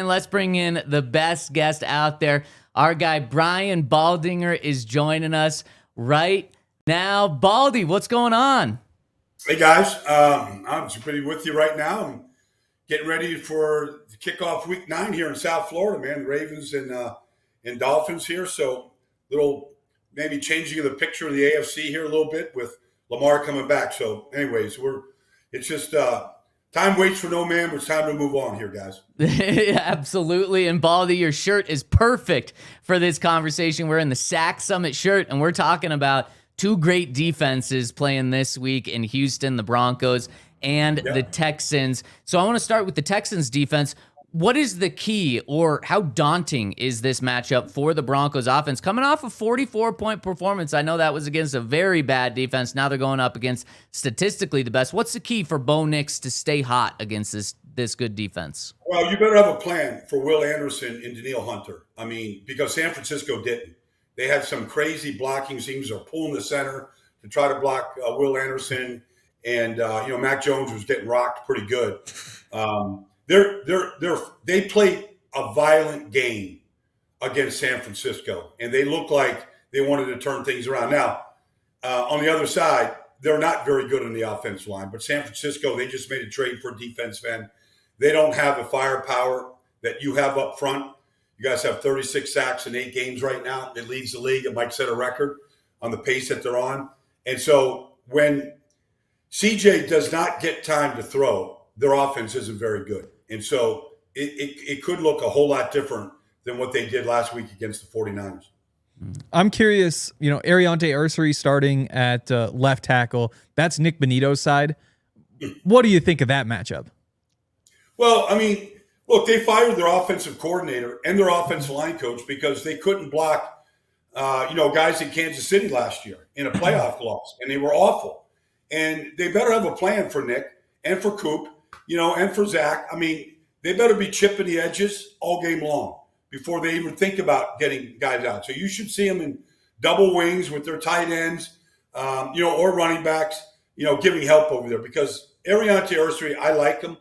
let's bring in the best guest out there. Our guy, Brian Baldinger, is joining us right now. Baldy, what's going on? Hey, guys. I'm just with you right now. I'm getting ready for the kickoff week 9 here in South Florida, man. The Ravens and Dolphins here. So little maybe changing of the picture of the AFC here a little bit with Lamar coming back. So anyways, it's just time waits for no man, but it's time to move on here, guys. Absolutely. And Baldy, your shirt is perfect for this conversation. We're in the Sack Summit shirt, and we're talking about two great defenses playing this week in Houston, the Broncos and the Texans. So I want to start with the Texans defense. What is the key, or how daunting is this matchup for the Broncos offense? Coming off a 44-point performance, I know that was against a very bad defense. Now they're going up against statistically the best. What's the key for Bo Nix to stay hot against this good defense? Well, you better have a plan for Will Anderson and Danielle Hunter. I mean, because San Francisco didn't. They had some crazy blocking schemes. They're pulling the center to try to block Will Anderson, and Mac Jones was getting rocked pretty good. They played a violent game against San Francisco, and they looked like they wanted to turn things around. Now, on the other side, they're not very good in the offensive line, but San Francisco, they just made a trade for a defense end. They don't have the firepower that you have up front. You guys have 36 sacks in 8 games right now. It leads the league. It might set a record on the pace that they're on. And so when CJ does not get time to throw, their offense isn't very good. And so it could look a whole lot different than what they did last week against the 49ers. I'm curious, Ariante Ursary starting at left tackle. That's Nick Bonitto's side. What do you think of that matchup? Well, I mean, look, they fired their offensive coordinator and their offensive line coach because they couldn't block, guys in Kansas City last year in a playoff loss, and they were awful. And they better have a plan for Nick and for Coop, and for Zach. I mean, they better be chipping the edges all game long before they even think about getting guys out. So you should see them in double wings with their tight ends, or running backs, giving help over there. Because Ariante Ursary, I like him.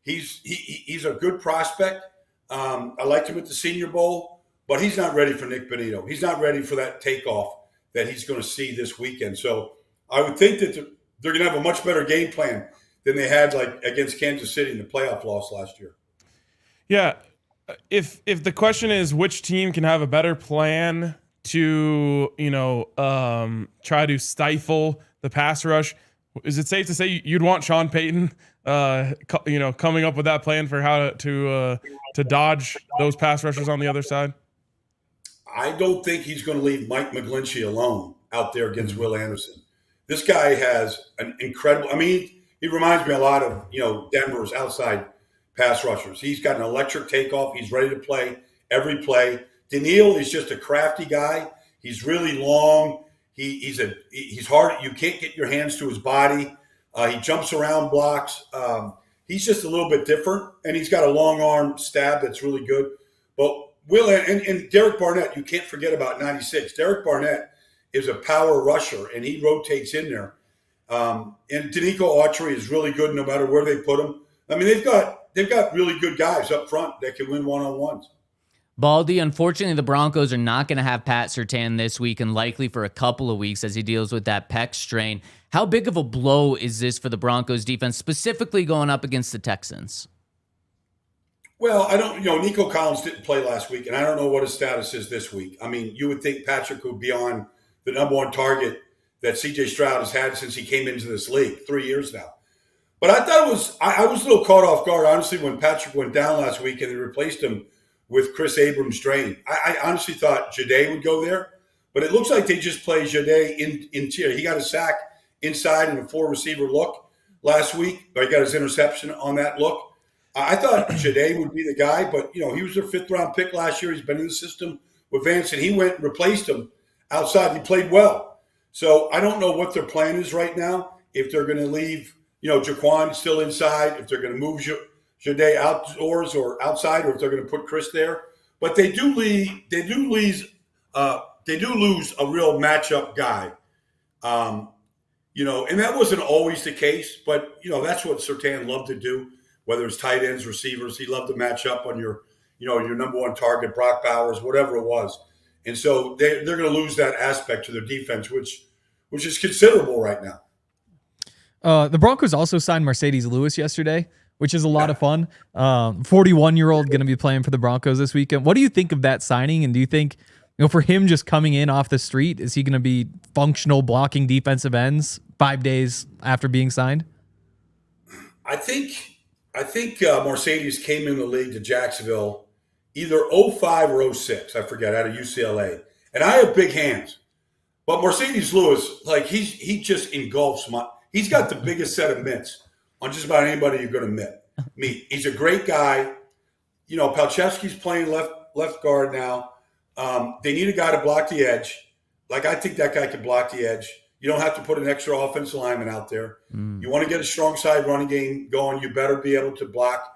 He's a good prospect. I liked him at the Senior Bowl, but he's not ready for Nick Bonitto. He's not ready for that takeoff that he's going to see this weekend. So I would think that they're going to have a much better game plan than they had like against Kansas City in the playoff loss last year. Yeah. If the question is which team can have a better plan to, try to stifle the pass rush, is it safe to say you'd want Sean Payton, coming up with that plan for how to dodge those pass rushers on the other side? I don't think he's going to leave Mike McGlinchey alone out there against Will Anderson. This guy has an incredible – I mean, he reminds me a lot of, Denver's outside pass rushers. He's got an electric takeoff. He's ready to play every play. Danielle is just a crafty guy. He's really long. He's hard. You can't get your hands to his body. He jumps around blocks. He's just a little bit different, and he's got a long arm stab that's really good. But Will and Derek Barnett, you can't forget about 96. Derek Barnett is a power rusher, and he rotates in there. And Danico Autry is really good no matter where they put him. I mean, they've got really good guys up front that can win one-on-ones. Baldy, unfortunately, the Broncos are not going to have Pat Surtain this week and likely for a couple of weeks as he deals with that pec strain. How big of a blow is this for the Broncos defense, specifically going up against the Texans? Well, I don't, Nico Collins didn't play last week, and I don't know what his status is this week. I mean, you would think Patrick would be on the number one target that C.J. Stroud has had since he came into this league 3 years now. But I thought I was a little caught off guard, honestly, when Patrick went down last week and they replaced him with Chris Abrams' drain. I honestly thought Jade would go there, but it looks like they just play Jade in tier. He got a sack inside in a 4-receiver look last week, but he got his interception on that look. I thought Jade would be the guy, but, he was their 5th-round pick last year. He's been in the system with Vance, and he went and replaced him outside. He played well. So I don't know what their plan is right now, if they're going to leave, Jaquan still inside, if they're going to move Jade outdoors or outside, or if they're going to put Chris there. But they do lose a real matchup guy. And that wasn't always the case, but, that's what Surtain loved to do, whether it's tight ends, receivers. He loved to match up on your your number one target, Brock Bowers, whatever it was. And so they're going to lose that aspect to their defense, which is considerable right now. The Broncos also signed Mercedes Lewis yesterday, which is a lot of fun. 41-year-old going to be playing for the Broncos this weekend. What do you think of that signing? And do you think, for him just coming in off the street, is he going to be functional blocking defensive ends 5 days after being signed? I think Mercedes came in the league to Jacksonville either 05 or 06, I forget, out of UCLA. And I have big hands. But Mercedes Lewis, he just engulfs he's got the biggest set of mitts on just about anybody you're going to meet. He's a great guy. Palczewski's playing left guard now. They need a guy to block the edge. I think that guy can block the edge. You don't have to put an extra offensive lineman out there. You want to get a strong side running game going, you better be able to block,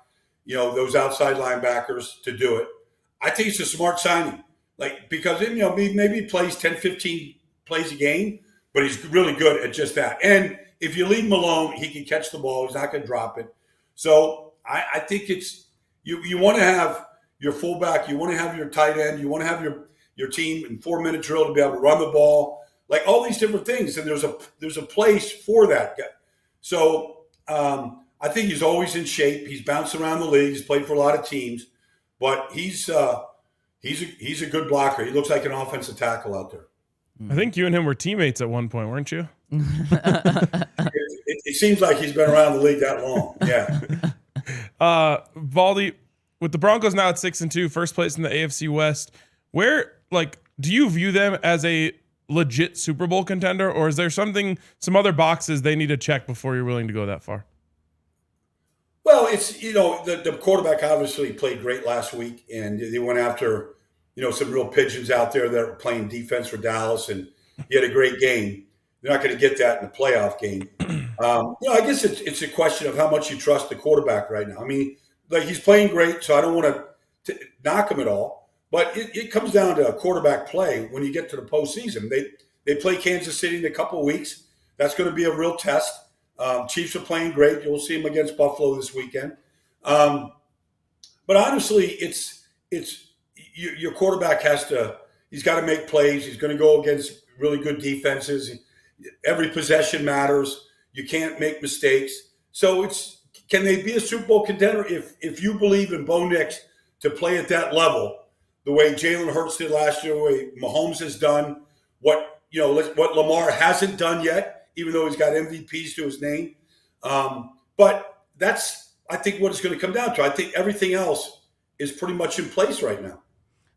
those outside linebackers to do it. I think it's a smart signing. Because maybe he plays 10, 15 plays a game, but he's really good at just that. And if you leave him alone, he can catch the ball. He's not going to drop it. So I think it's you want to have your fullback, you want to have your tight end, you want to have your team in 4-minute drill to be able to run the ball, all these different things. And there's a place for that guy. So I think he's always in shape. He's bounced around the league. He's played for a lot of teams, but he's a good blocker. He looks like an offensive tackle out there. I think you and him were teammates at one point, weren't you? It seems like he's been around the league that long. Yeah. Baldy, with the Broncos now at 6-2, first place in the AFC West, where do you view them as a legit Super Bowl contender, or is there some other boxes they need to check before you're willing to go that far? Well, it's the quarterback obviously played great last week, and they went after some real pigeons out there that are playing defense for Dallas, and he had a great game. They're not going to get that in the playoff game. I guess it's a question of how much you trust the quarterback right now. I mean, he's playing great, so I don't want to knock him at all. But it comes down to quarterback play when you get to the postseason. They play Kansas City in a couple of weeks. That's going to be a real test. Chiefs are playing great. You'll see them against Buffalo this weekend. But honestly, it's your quarterback he's got to make plays. He's going to go against really good defenses. Every possession matters. You can't make mistakes. So can they be a Super Bowl contender if you believe in Bo Nix to play at that level, the way Jalen Hurts did last year, the way Mahomes has done, what Lamar hasn't done yet, even though he's got MVPs to his name. But that's, I think, what it's going to come down to. I think everything else is pretty much in place right now.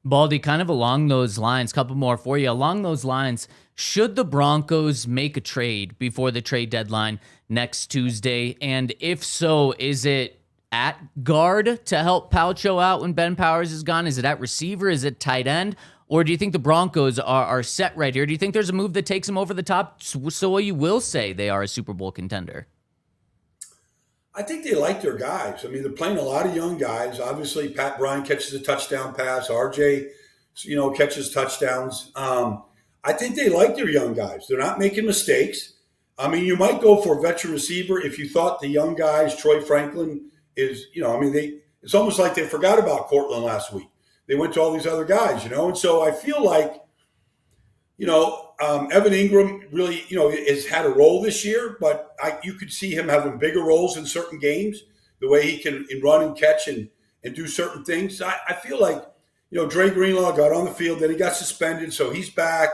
Baldy, kind of along those lines, couple more for you. Along those lines, should the Broncos make a trade before the trade deadline next Tuesday? And if so, is it at guard to help Palcho out when Ben Powers is gone? Is it at receiver? Is it tight end? Or do you think the Broncos are set right here? Do you think there's a move that takes them over the top so you will say they are a Super Bowl contender? I think they like their guys. I mean, they're playing a lot of young guys. Obviously, Pat Bryant catches a touchdown pass. RJ, catches touchdowns. I think they like their young guys. They're not making mistakes. I mean, you might go for a veteran receiver if you thought the young guys, Troy Franklin is, it's almost like they forgot about Cortland last week. They went to all these other guys, and so I feel like, Evan Ingram really, has had a role this year, but you could see him having bigger roles in certain games, the way he can run and catch and do certain things. I feel like, Dre Greenlaw got on the field, then he got suspended, so he's back.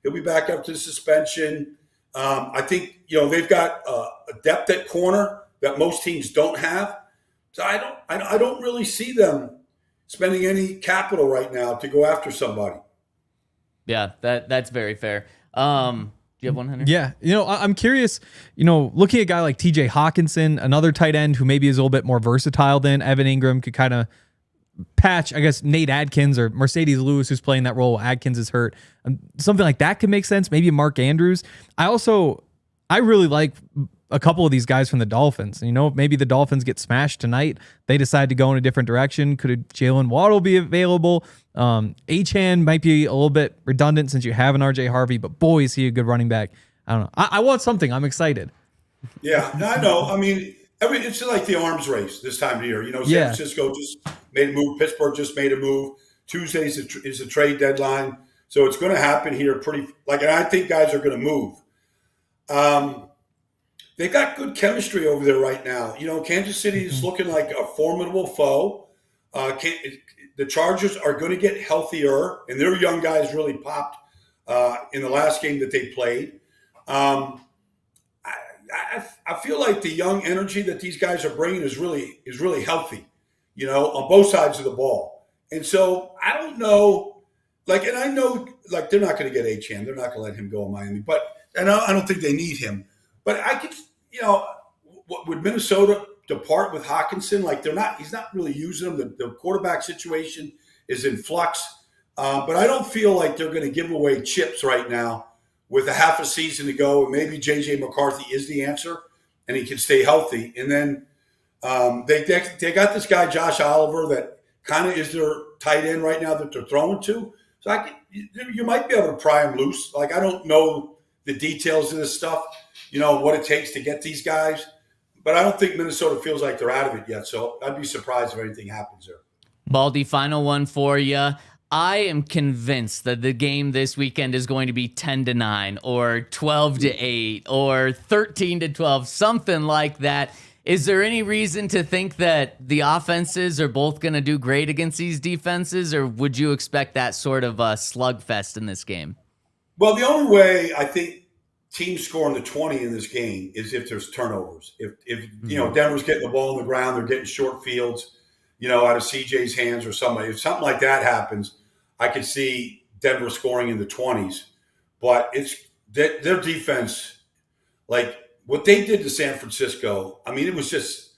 He'll be back up to suspension. I think, they've got a depth at corner that most teams don't have. So I don't really see them spending any capital right now to go after somebody. Yeah, that's very fair. Do you have one, Hunter? Yeah. I'm curious, looking at a guy like TJ Hawkinson, another tight end who maybe is a little bit more versatile than Evan Ingram, could kind of patch, I guess, Nate Adkins or Mercedes Lewis, who's playing that role. Adkins is hurt. Something like that could make sense. Maybe Mark Andrews. I really like a couple of these guys from the Dolphins. Maybe the Dolphins get smashed tonight. They decide to go in a different direction. Could Jalen Waddle be available? Achane might be a little bit redundant since you have an RJ Harvey, but boy, is he a good running back. I don't know. I want something. I'm excited. Yeah, I know. I mean, It's like the arms race this time of year. San Yeah. Francisco just made a move. Pittsburgh just made a move. Tuesday is a trade deadline. So it's going to happen here and I think guys are going to move. They got good chemistry over there right now. Kansas City is looking like a formidable foe. The Chargers are going to get healthier, and their young guys really popped in the last game that they played. I feel like the young energy that these guys are bringing is really healthy, on both sides of the ball. And so I don't know, and I know, they're not going to get Achane. They're not going to let him go in Miami. And I don't think they need him. But I could, would Minnesota depart with Hawkinson? He's not really using him. The quarterback situation is in flux. But I don't feel like they're going to give away chips right now with a half a season to go. And maybe J.J. McCarthy is the answer and he can stay healthy. And then they got this guy, Josh Oliver, that kind of is their tight end right now that they're throwing to. So you might be able to pry him loose. I don't know the details of this stuff, what it takes to get these guys. But I don't think Minnesota feels like they're out of it yet. So I'd be surprised if anything happens there. Baldy, final one for you. I am convinced that the game this weekend is going to be 10-9 or 12-8 or 13-12, something like that. Is there any reason to think that the offenses are both going to do great against these defenses, or would you expect that sort of a slugfest in this game? Well, the only way I think teams scoring the 20 in this game is if there's turnovers. If Denver's getting the ball on the ground, they're getting short fields, out of CJ's hands or somebody. If something like that happens, I could see Denver scoring in the 20s. But it's their defense, what they did to San Francisco, it was just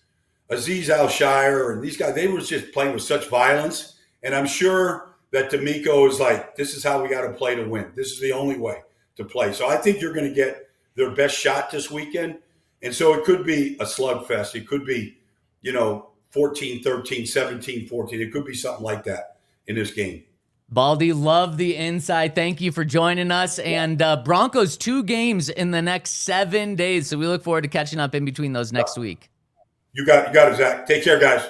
Azeez Al-Shire and these guys, they were just playing with such violence. And I'm sure that D'Amico is this is how we got to play to win. This is the only way to play. So I think you're going to get their best shot this weekend. And so it could be a slugfest. It could be, 14-13, 17-14. It could be something like that in this game. Baldy, love the insight. Thank you for joining us. And Broncos 2 games in the next 7 days. So we look forward to catching up in between those next week. You got it, Zach. Take care, guys.